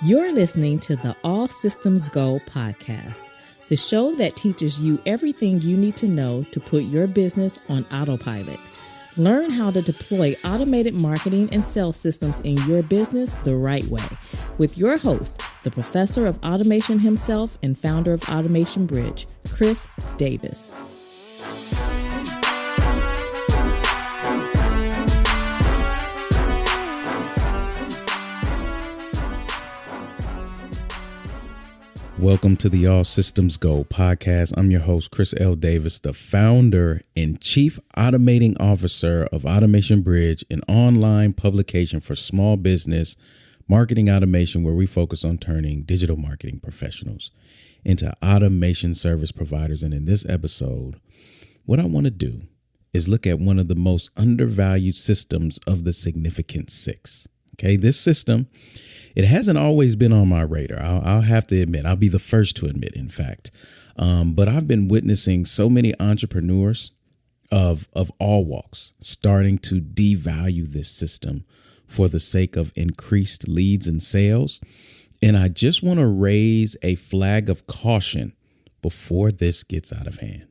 You're listening to the All Systems Go podcast, the show that teaches you everything you need to know to put your business on autopilot. Learn how to deploy automated marketing and sales systems in your business the right way with your host, the professor of automation himself and founder of Automation Bridge, Chris Davis. Welcome to the All Systems Go podcast. I'm your host, Chris L. Davis, the founder and chief automating officer of Automation Bridge, an online publication for small business marketing automation where we focus on turning digital marketing professionals into automation service providers. And in this episode, what I want to do is look at one of the most undervalued systems of the Significant Six. Okay, this system, it hasn't always been on my radar. I'll have to admit, I'll be the first to admit, in fact. But I've been witnessing so many entrepreneurs of all walks starting to devalue this system for the sake of increased leads and sales. And I just want to raise a flag of caution before this gets out of hand.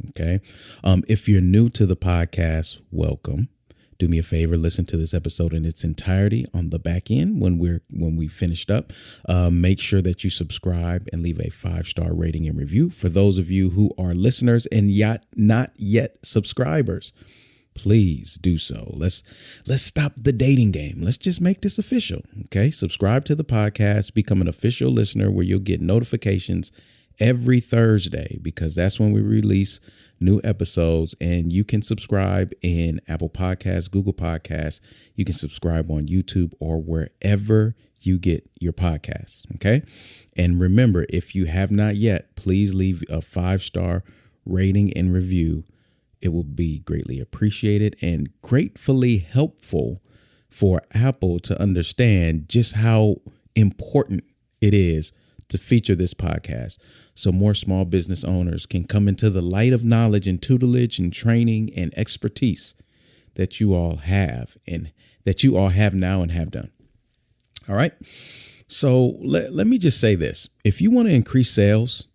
Okay. If you're new to the podcast, welcome. Do me a favor, listen to this episode in its entirety on the back end when we finished up. Make sure that you subscribe and leave a 5-star rating and review. For those of you who are listeners and not yet subscribers, please do so. Let's stop the dating game. Let's just make this official. Okay, subscribe to the podcast, become an official listener where you'll get notifications every Thursday because that's when we release new episodes. And you can subscribe in Apple Podcasts, Google Podcasts. You can subscribe on YouTube or wherever you get your podcasts. Okay. And remember, if you have not yet, please leave a 5-star rating and review. It will be greatly appreciated and gratefully helpful for Apple to understand just how important it is to feature this podcast so more small business owners can come into the light of knowledge and tutelage and training and expertise that you all have and that you all have now and have done. All right. So let me just say this. If you want to increase sales,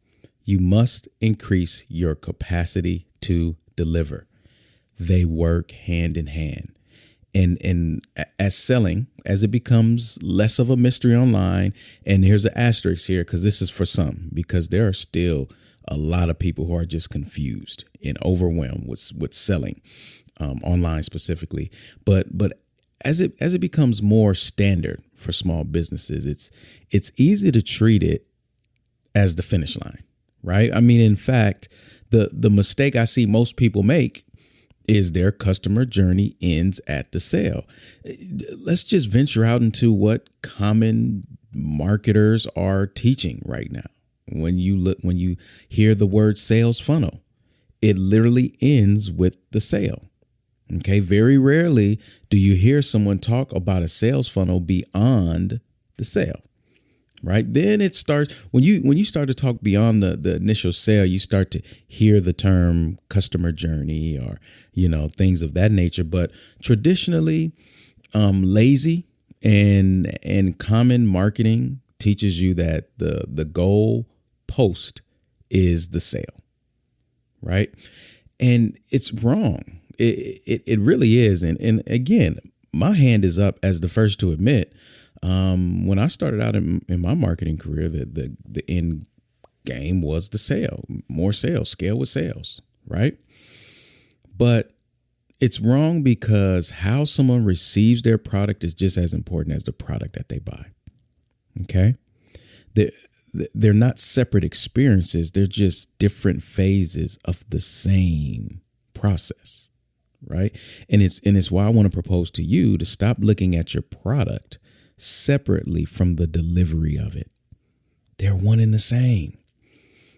you must increase your capacity to deliver. They work hand in hand. And as selling, as it becomes less of a mystery online, and here's an asterisk here because this is for some, because there are still a lot of people who are just confused and overwhelmed with selling online specifically. But as it becomes more standard for small businesses, it's easy to treat it as the finish line, right? I mean, in fact, the mistake I see most people make is their customer journey ends at the sale. Let's just venture out into what common marketers are teaching right now. When you hear the word sales funnel, it literally ends with the sale. Okay. Very rarely do you hear someone talk about a sales funnel beyond the sale. Right. Then it starts when you start to talk beyond the initial sale, you start to hear the term customer journey or, things of that nature. But traditionally, lazy and common marketing teaches you that the goal post is the sale. Right. And it's wrong. It really is. And again, my hand is up as the first to admit. When I started out in my marketing career, the end game was the sale, more sales, scale with sales, right? But it's wrong because how someone receives their product is just as important as the product that they buy. Okay. They're not separate experiences. They're just different phases of the same process. Right. And it's why I want to propose to you to stop looking at your product separately from the delivery of it. They're one and the same.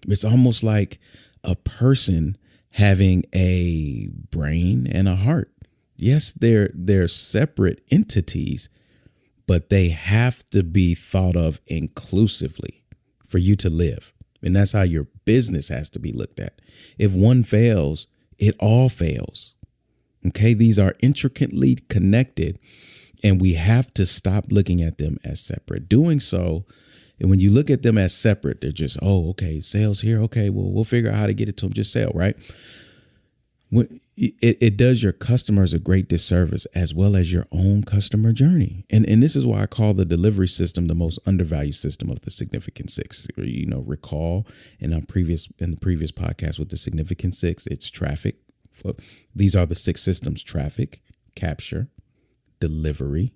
It's almost like a person having a brain and a heart. Yes, they're separate entities, but they have to be thought of inclusively for you to live. And that's how your business has to be looked at. If one fails, it all fails. Okay, these are intricately connected. And we have to stop looking at them as separate. Doing so, and when you look at them as separate, they're just, oh, okay, sales here. Okay, well, we'll figure out how to get it to them. Just sell, right? It does your customers a great disservice, as well as your own customer journey. And this is why I call the delivery system the most undervalued system of the Significant Six. Recall in the previous podcast with the Significant Six, it's traffic. These are the 6 systems: traffic, capture, delivery.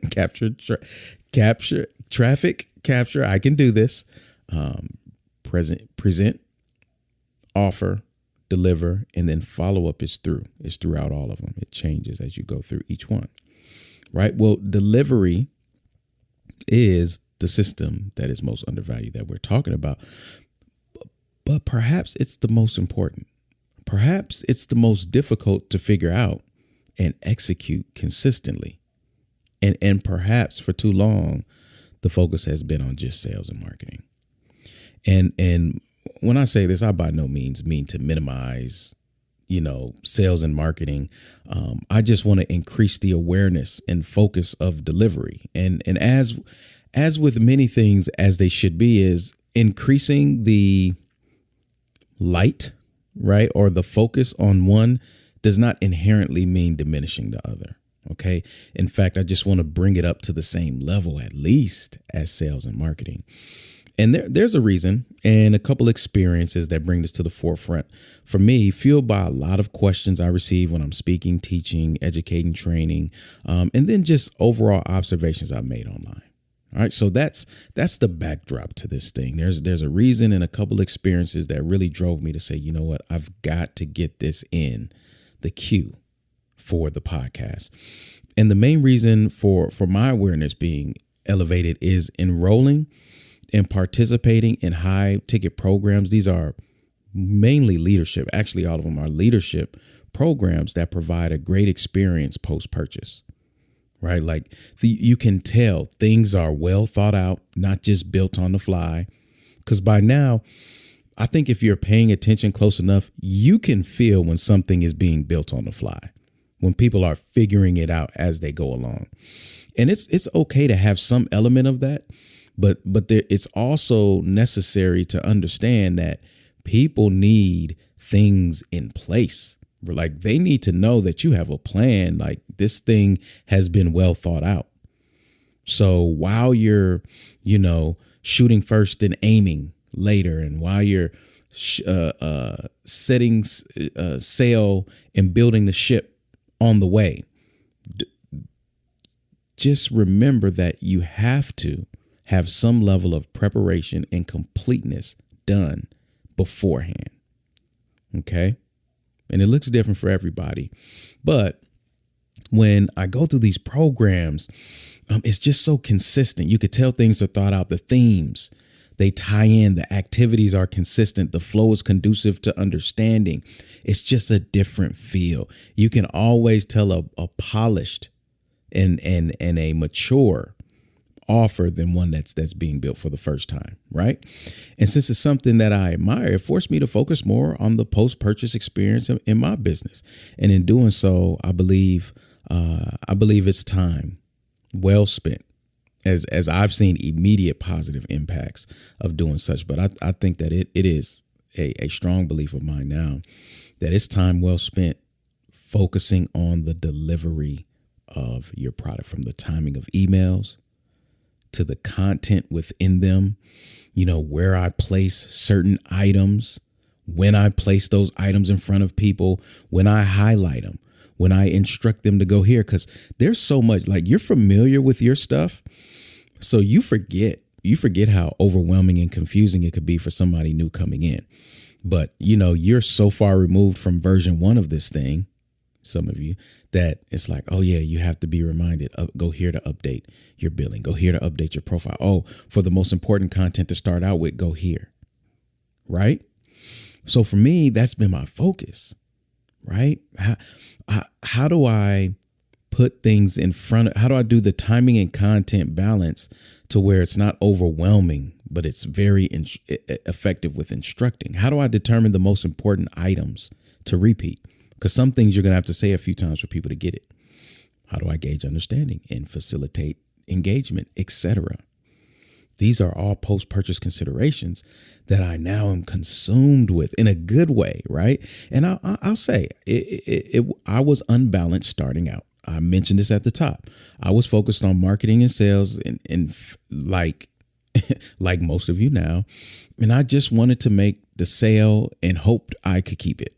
Capture, traffic, capture. I can do this. Present, offer, deliver, and then follow up is throughout all of them. It changes as you go through each one, right? Well, delivery is the system that is most undervalued that we're talking about, but perhaps it's the most important. Perhaps it's the most difficult to figure out and execute consistently. And perhaps for too long, the focus has been on just sales and marketing. And when I say this, I by no means mean to minimize, sales and marketing. I just want to increase the awareness and focus of delivery. And as with many things, as they should be, is increasing the light, right? Or the focus on one does not inherently mean diminishing the other. Okay. In fact, I just want to bring it up to the same level, at least, as sales and marketing. And there's a reason and a couple experiences that bring this to the forefront for me, fueled by a lot of questions I receive when I'm speaking, teaching, educating, training, and then just overall observations I've made online. All right. So that's the backdrop to this thing. There's a reason and a couple experiences that really drove me to say, you know what, I've got to get this in the queue for the podcast. And the main reason for my awareness being elevated is enrolling and participating in high ticket programs. These are mainly leadership. Actually, all of them are leadership programs that provide a great experience post-purchase, right? Like you can tell things are well thought out, not just built on the fly. Because by now, I think if you're paying attention close enough, you can feel when something is being built on the fly, when people are figuring it out as they go along. And it's okay to have some element of that, but it's also necessary to understand that people need things in place. Like they need to know that you have a plan, like this thing has been well thought out. So while you're, shooting first and aiming later, and while you're setting sail and building the ship on the way, just remember that you have to have some level of preparation and completeness done beforehand. Okay. And it looks different for everybody. But when I go through these programs, it's just so consistent. You could tell things are thought out. The themes, they tie in. The activities are consistent. The flow is conducive to understanding. It's just a different feel. You can always tell a polished and a mature offer than one that's being built for the first time, right? And since it's something that I admire, it forced me to focus more on the post-purchase experience in my business. And in doing so, I believe it's time well spent, as I've seen immediate positive impacts of doing such. But I think that it is a strong belief of mine now that it's time well spent focusing on the delivery of your product, from the timing of emails to the content within them, where I place certain items, when I place those items in front of people, when I highlight them, when I instruct them to go here, because there's so much, like, you're familiar with your stuff. So you forget how overwhelming and confusing it could be for somebody new coming in. But, you're so far removed from version 1 of this thing, some of you, that it's like, oh yeah, you have to be reminded, go here to update your billing, go here to update your profile. Oh, for the most important content to start out with, go here. Right. So for me, that's been my focus, right? How do I put things in front of, how do I do the timing and content balance to where it's not overwhelming, but it's very effective with instructing? How do I determine the most important items to repeat? Because some things you're going to have to say a few times for people to get it. How do I gauge understanding and facilitate engagement, etc.? These are all post-purchase considerations that I now am consumed with in a good way, right? And I'll say I was unbalanced starting out. I mentioned this at the top. I was focused on marketing and sales and like most of you now. And I just wanted to make the sale and hoped I could keep it,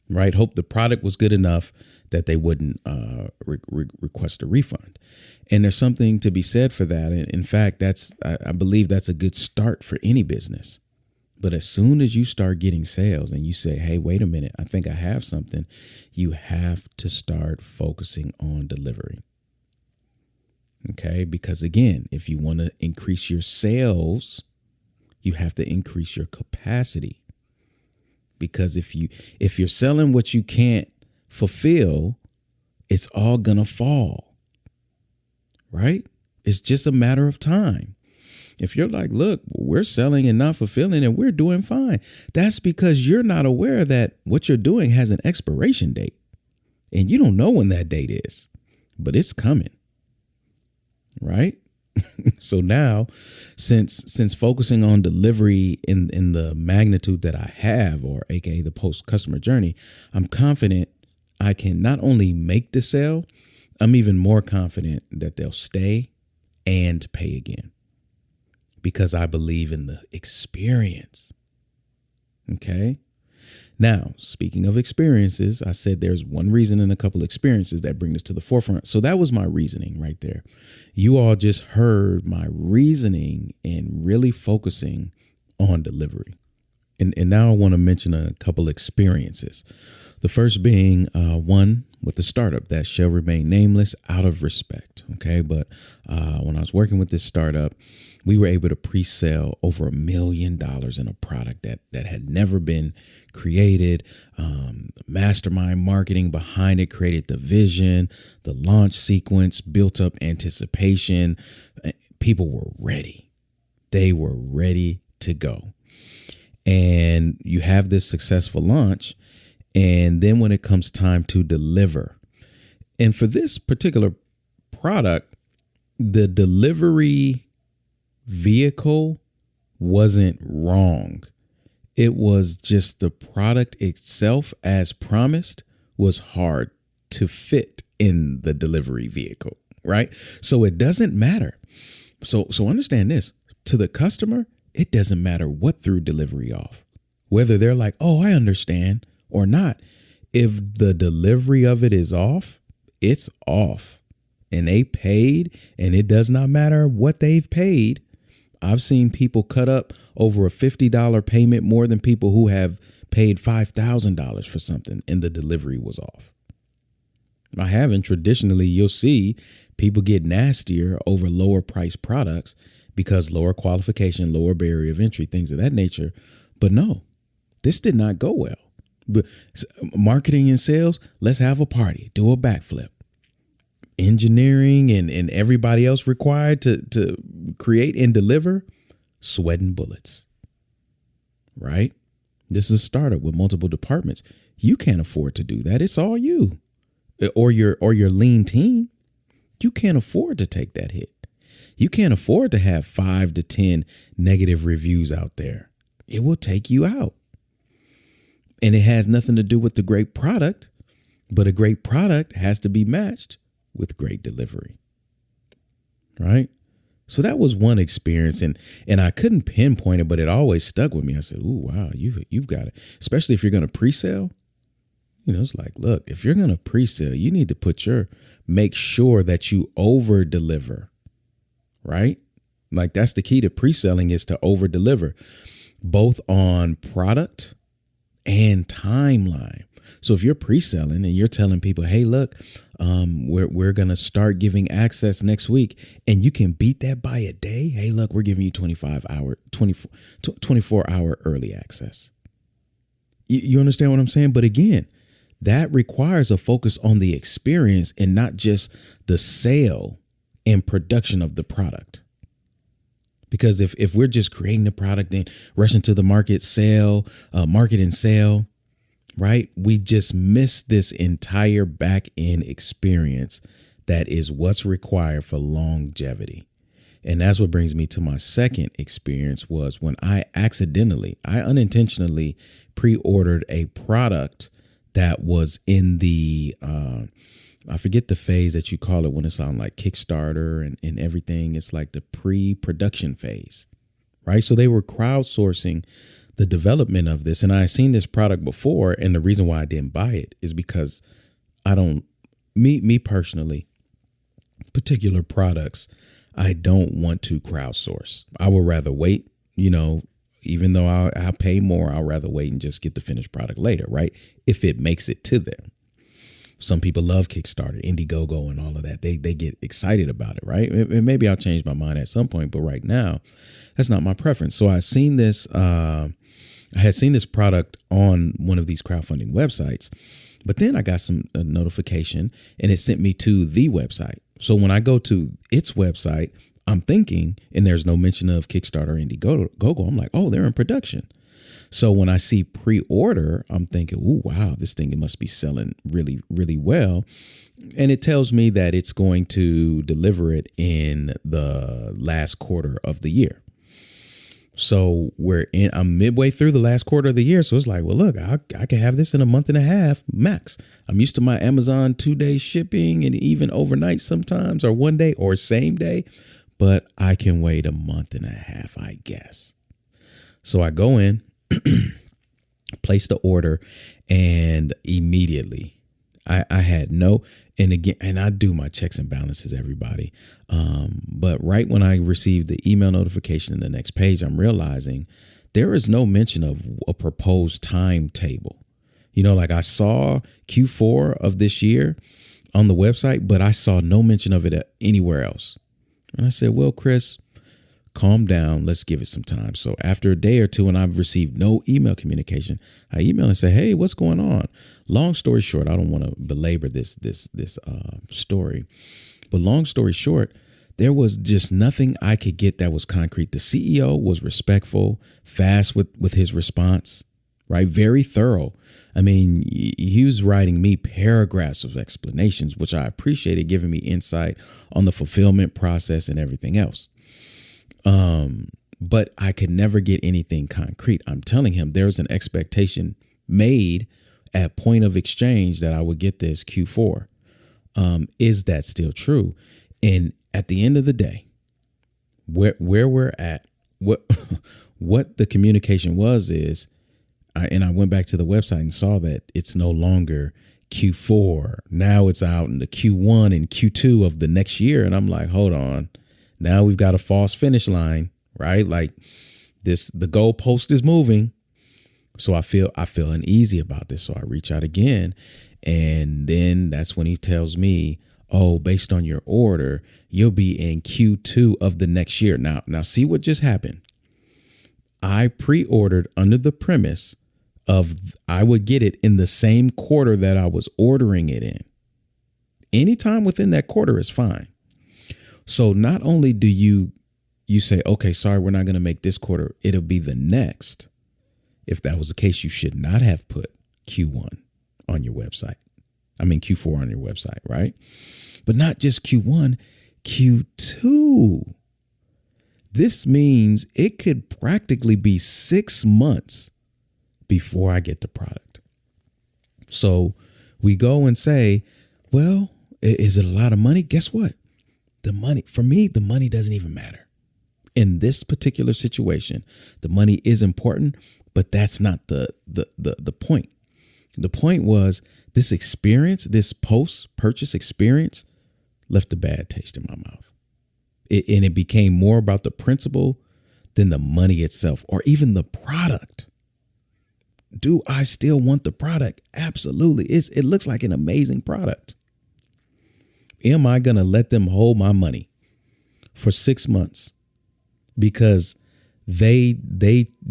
right? Hope the product was good enough that they wouldn't request a refund. And there's something to be said for that. And in fact, I believe that's a good start for any business. But as soon as you start getting sales and you say, hey, wait a minute, I think I have something, you have to start focusing on delivering. Okay, because again, if you want to increase your sales, you have to increase your capacity. Because if you're selling what you can't fulfill, it's all gonna fall. Right? It's just a matter of time. If you're like, look, we're selling and not fulfilling and we're doing fine, that's because you're not aware that what you're doing has an expiration date and you don't know when that date is, but it's coming. Right? So now, since focusing on delivery in the magnitude that I have, or AKA the post customer journey, I'm confident I can not only make the sale, I'm even more confident that they'll stay and pay again because I believe in the experience. Okay. Now, speaking of experiences, I said there's one reason and a couple experiences that bring this to the forefront. So that was my reasoning right there. You all just heard my reasoning and really focusing on delivery. And now I want to mention a couple experiences. The first being one with the startup that shall remain nameless out of respect. Okay. But when I was working with this startup, we were able to pre-sell over $1 million in a product that had never been created. Mastermind marketing behind it created the vision, the launch sequence, built up anticipation. People were ready. They were ready to go. And you have this successful launch. And then when it comes time to deliver, and for this particular product, the delivery vehicle wasn't wrong. It was just the product itself, as promised, was hard to fit in the delivery vehicle, right? So it doesn't matter. So understand this. To the customer, it doesn't matter what threw delivery off, whether they're like, oh, I understand, or not. If the delivery of it is off, it's off. And they paid, and it does not matter what they've paid. I've seen people cut up over a $50 payment more than people who have paid $5,000 for something and the delivery was off. I haven't. Traditionally, you'll see people get nastier over lower price products because lower qualification, lower barrier of entry, things of that nature. But no, this did not go well. But marketing and sales, let's have a party, do a backflip. Engineering and everybody else required to create and deliver, sweating bullets, right? This is a startup with multiple departments. You can't afford to do that. It's all you or your lean team. You can't afford to take that hit. You can't afford to have 5 to 10 negative reviews out there. It will take you out. And it has nothing to do with the great product, but a great product has to be matched with great delivery. Right? So that was one experience, and I couldn't pinpoint it, but it always stuck with me. I said, "Ooh, wow, you've got it." Especially if you're going to pre-sale. You know, it's like, look, if you're going to pre-sale, you need to make sure that you over deliver. Right? Like that's the key to pre-selling, is to over deliver, both on product and timeline. So if you're pre-selling and you're telling people, hey, look, we're going to start giving access next week, and you can beat that by a day. Hey, look, we're giving you 24 hour early access. You understand what I'm saying? But again, that requires a focus on the experience and not just the sale and production of the product. Because if we're just creating the product and rushing to the market and sell, right? We just miss this entire back end experience that is what's required for longevity. And that's what brings me to my second experience was when I unintentionally pre-ordered a product that was in the, I forget the phase that you call it when it's on like Kickstarter and everything. It's like the pre-production phase, right? So they were crowdsourcing the development of this. And I had seen this product before. And the reason why I didn't buy it is because me personally, particular products, I don't want to crowdsource. I would rather wait, even though I'll pay more, I'll rather wait and just get the finished product later, right? If it makes it to them. Some people love Kickstarter, Indiegogo and all of that. They get excited about it, right? And maybe I'll change my mind at some point, but right now, that's not my preference. So I had seen this product on one of these crowdfunding websites, but then I got a notification and it sent me to the website. So when I go to its website, I'm thinking, and there's no mention of Kickstarter or Indiegogo, I'm like, oh, they're in production. So when I see pre-order, I'm thinking, oh, wow, this thing must be selling really, really well. And it tells me that it's going to deliver it in the last quarter of the year. So I'm midway through the last quarter of the year. So it's like, well, look, I can have this in a month and a half max. I'm used to my Amazon 2-day shipping and even overnight sometimes, or 1 day or same day, but I can wait a month and a half, I guess. So I go in, place the order, and immediately I had and I do my checks and balances, everybody. But right when I received the email notification in the next page, I'm realizing there is no mention of a proposed timetable. Like I saw Q4 of this year on the website, but I saw no mention of it anywhere else. And I said, well, Chris, calm down. Let's give it some time. So after a day or two, and I've received no email communication, I email and say, hey, what's going on? Long story short, I don't want to belabor this story, but long story short, there was just nothing I could get that was concrete. The CEO was respectful, fast with his response, right? Very thorough. I mean, he was writing me paragraphs of explanations, which I appreciated, giving me insight on the fulfillment process and everything else. But I could never get anything concrete. I'm telling him there's an expectation made at point of exchange that I would get this Q4. Is that still true? And at the end of the day, where we're at, what the communication is, I went back to the website and saw that it's no longer Q4. Now it's out in the Q1 and Q2 of the next year. And I'm like, hold on. Now we've got a false finish line, right? Like the goalpost is moving. So I feel uneasy about this. So I reach out again. And then that's when he tells me, oh, based on your order, you'll be in Q2 of the next year. Now see what just happened. I pre-ordered under the premise of I would get it in the same quarter that I was ordering it in. Anytime within that quarter is fine. So not only do you say, okay, sorry, we're not going to make this quarter, it'll be the next. If that was the case, you should not have put Q1 on your website. I mean, Q4 on your website, right? But not just Q1, Q2. This means it could practically be 6 months before I get the product. So we go and say, well, is it a lot of money? Guess what? For me, the money doesn't even matter. In this particular situation, the money is important, but that's not the point. The point was this experience, this post-purchase experience left a bad taste in my mouth. And it became more about the principle than the money itself or even the product. Do I still want the product? Absolutely. It looks like an amazing product. Am I going to let them hold my money for 6 months because they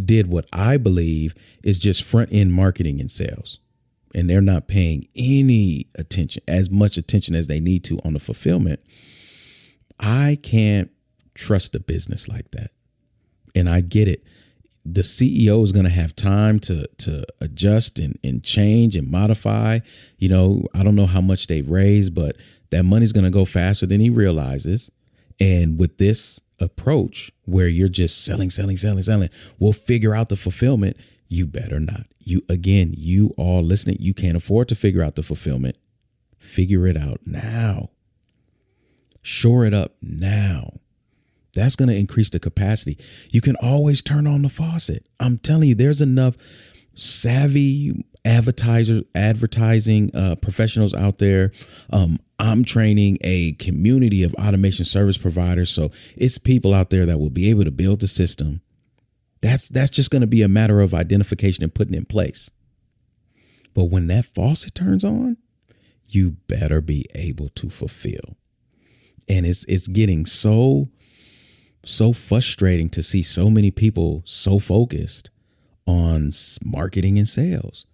did what I believe is just front end marketing and sales, and they're not paying any attention, as much attention as they need to on the fulfillment? I can't trust a business like that. And I get it. The CEO is going to have time to adjust and change and modify. I don't know how much they've raised, but that money's going to go faster than he realizes. And with this approach where you're just selling, we'll figure out the fulfillment. You better not. You all listening, you can't afford to figure out the fulfillment. Figure it out now. Shore it up now. That's going to increase the capacity. You can always turn on the faucet. I'm telling you, there's enough savvy advertising professionals out there. I'm training a community of automation service providers. So it's people out there that will be able to build the system. That's just going to be a matter of identification and putting it in place. But when that faucet turns on, you better be able to fulfill. And it's getting so frustrating to see so many people so focused on marketing and sales.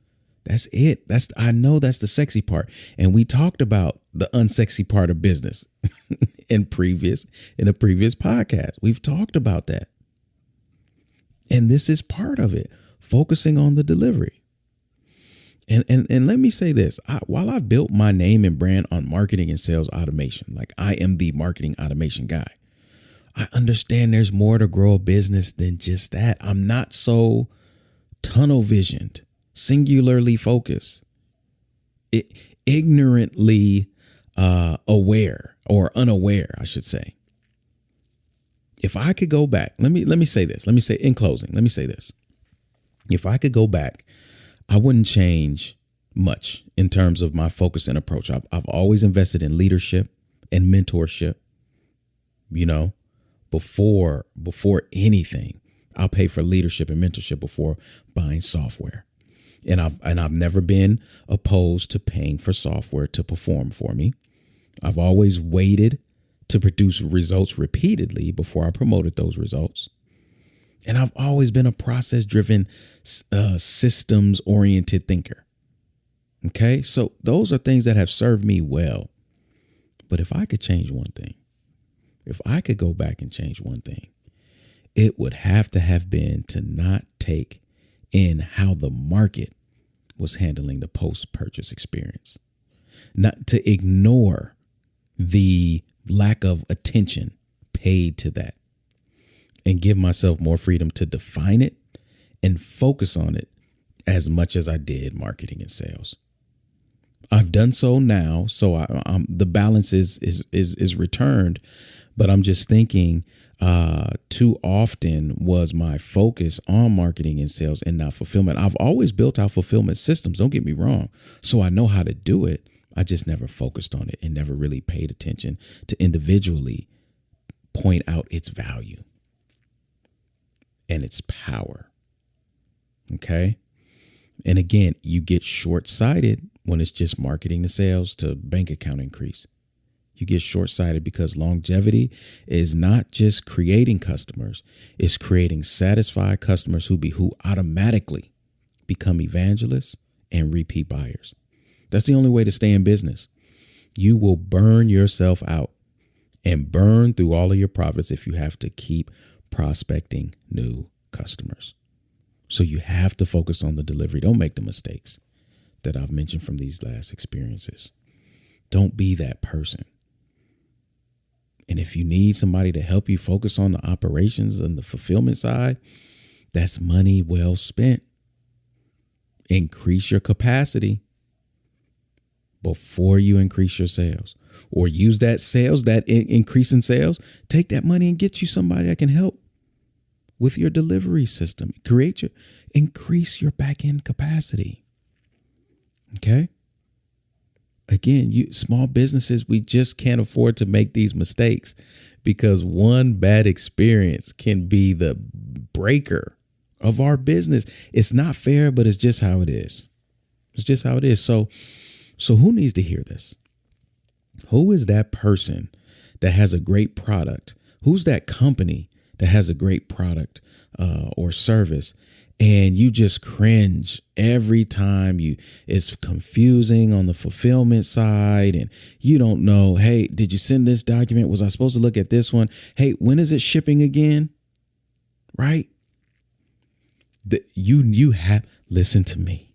That's it. I know that's the sexy part. And we talked about the unsexy part of business in a previous podcast. We've talked about that. And this is part of it, focusing on the delivery. And let me say this, while I've built my name and brand on marketing and sales automation, like I am the marketing automation guy, I understand there's more to grow a business than just that. I'm not so tunnel visioned, singularly focused, ignorantly aware or unaware, I should say. If I could go back, let me say this. Let me say in closing, let me say this. If I could go back, I wouldn't change much in terms of my focus and approach. I've always invested in leadership and mentorship. You know, before anything, I'll pay for leadership and mentorship before buying software. And I've never been opposed to paying for software to perform for me. I've always waited to produce results repeatedly before I promoted those results. And I've always been a process-driven, systems-oriented thinker. Okay, so those are things that have served me well. But if I could change one thing, if I could go back and change one thing, it would have to have been to not take in how the market was handling the post-purchase experience, not to ignore the lack of attention paid to that, and give myself more freedom to define it and focus on it as much as I did marketing and sales. I've done so now, so the balance is returned. But I'm just thinking, too often was my focus on marketing and sales and not fulfillment. I've always built out fulfillment systems. Don't get me wrong. So I know how to do it. I just never focused on it and never really paid attention to individually point out its value and its power. Okay. And again, you get short-sighted when it's just marketing to sales to bank account increase. You get short-sighted because longevity is not just creating customers, it's creating satisfied customers who automatically become evangelists and repeat buyers. That's the only way to stay in business. You will burn yourself out and burn through all of your profits if you have to keep prospecting new customers. So you have to focus on the delivery. Don't make the mistakes that I've mentioned from these last experiences. Don't be that person. And if you need somebody to help you focus on the operations and the fulfillment side, that's money well spent. Increase your capacity before you increase your sales, or use that sales, that increase in sales. Take that money and get you somebody that can help with your delivery system. Increase your back end capacity. Okay. Again, you small businesses, we just can't afford to make these mistakes because one bad experience can be the breaker of our business. It's not fair, but it's just how it is. It's just how it is. So who needs to hear this? Who is that person that has a great product? Who's that company that has a great product or service? And you just cringe every time it's confusing on the fulfillment side and you don't know, hey, did you send this document? Was I supposed to look at this one? Hey, when is it shipping again? Right? You have, listen to me,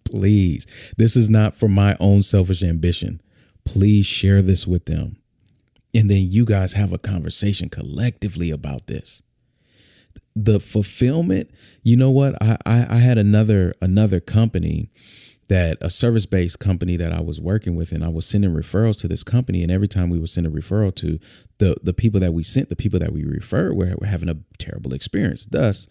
please. This is not for my own selfish ambition. Please share this with them. And then you guys have a conversation collectively about this. The fulfillment, you know what? I had another company, that a service-based company that I was working with, and I was sending referrals to this company. And every time we would send a referral to the people that we sent, the people that we referred were having a terrible experience, thus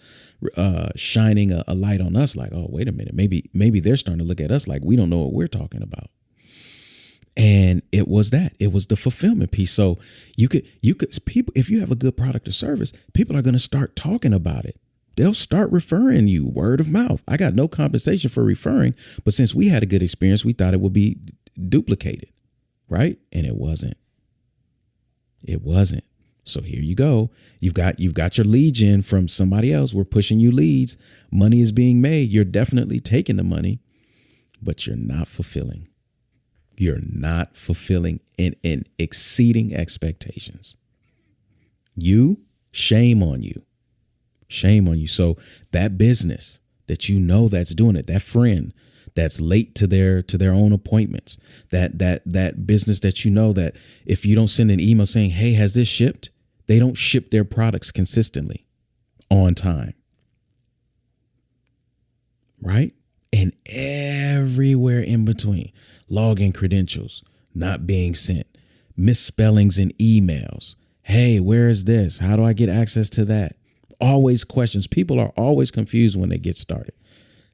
shining a light on us like, oh, wait a minute, maybe they're starting to look at us like we don't know what we're talking about. And it was the fulfillment piece. So you could people, if you have a good product or service, people are going to start talking about it. They'll start referring you word of mouth. I got no compensation for referring, but since we had a good experience, we thought it would be duplicated, right? And it wasn't. So here you go. You've got your lead gen from somebody else. We're pushing you leads. Money is being made. You're definitely taking the money, but you're not fulfilling. You're not fulfilling and exceeding expectations. Shame on you. Shame on you. So that business that that's doing it, that friend that's late to their own appointments, that business that that if you don't send an email saying, hey, has this shipped? They don't ship their products consistently on time. Right? And everywhere in between, login credentials not being sent, misspellings in emails. Hey, where is this? How do I get access to that? Always questions. People are always confused when they get started.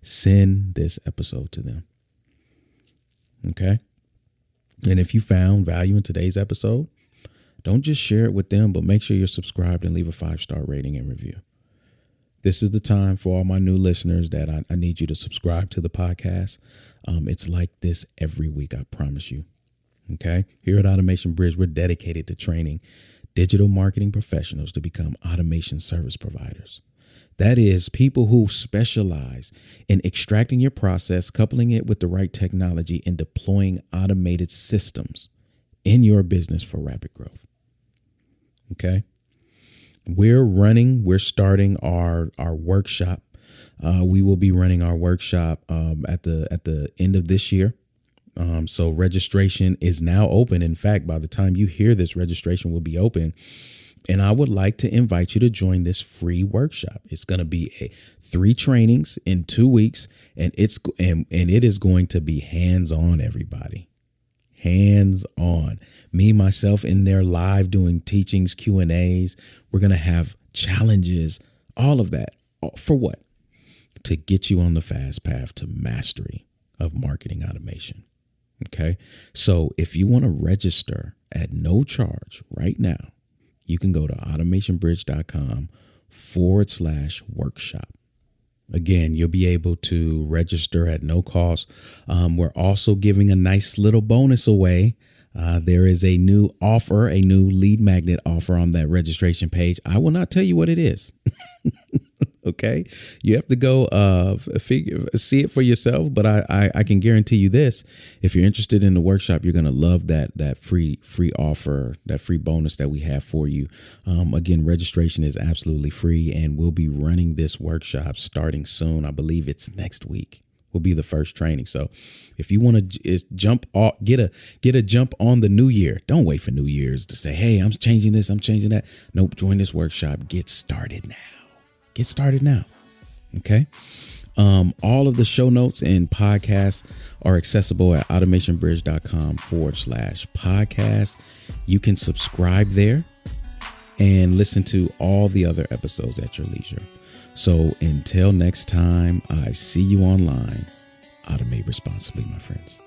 Send this episode to them. Okay. And if you found value in today's episode, don't just share it with them, but make sure you're subscribed and leave a 5-star rating and review. This is the time for all my new listeners that I need you to subscribe to the podcast. It's like this every week, I promise you. Okay. Here at Automation Bridge, we're dedicated to training digital marketing professionals to become automation service providers. That is, people who specialize in extracting your process, coupling it with the right technology, and deploying automated systems in your business for rapid growth. Okay. We're starting our workshop. We will be running our workshop at the end of this year. So registration is now open. In fact, by the time you hear this, registration will be open. And I would like to invite you to join this free workshop. It's going to be 3 trainings in 2 weeks, and it is going to be hands-on, everybody. Hands-on. Me, myself in there live doing teachings, Q&As. We're going to have challenges, all of that. For what? To get you on the fast path to mastery of marketing automation. Okay. So if you want to register at no charge right now, you can go to automationbridge.com/workshop. Again, you'll be able to register at no cost. We're also giving a nice little bonus away. There is a new lead magnet offer on that registration page. I will not tell you what it is. Okay, you have to go see it for yourself. But I can guarantee you this: if you're interested in the workshop, you're gonna love that free offer, that free bonus that we have for you. Again, registration is absolutely free, and we'll be running this workshop starting soon. I believe it's next week. Will be the first training. So if you want to jump off, get a jump on the new year. Don't wait for New Year's to say, hey, I'm changing this, I'm changing that. Nope. Join this workshop. Get started now. Okay. All of the show notes and podcasts are accessible at automationbridge.com/podcast. You can subscribe there and listen to all the other episodes at your leisure. So until next time, I see you online. Automate responsibly, my friends.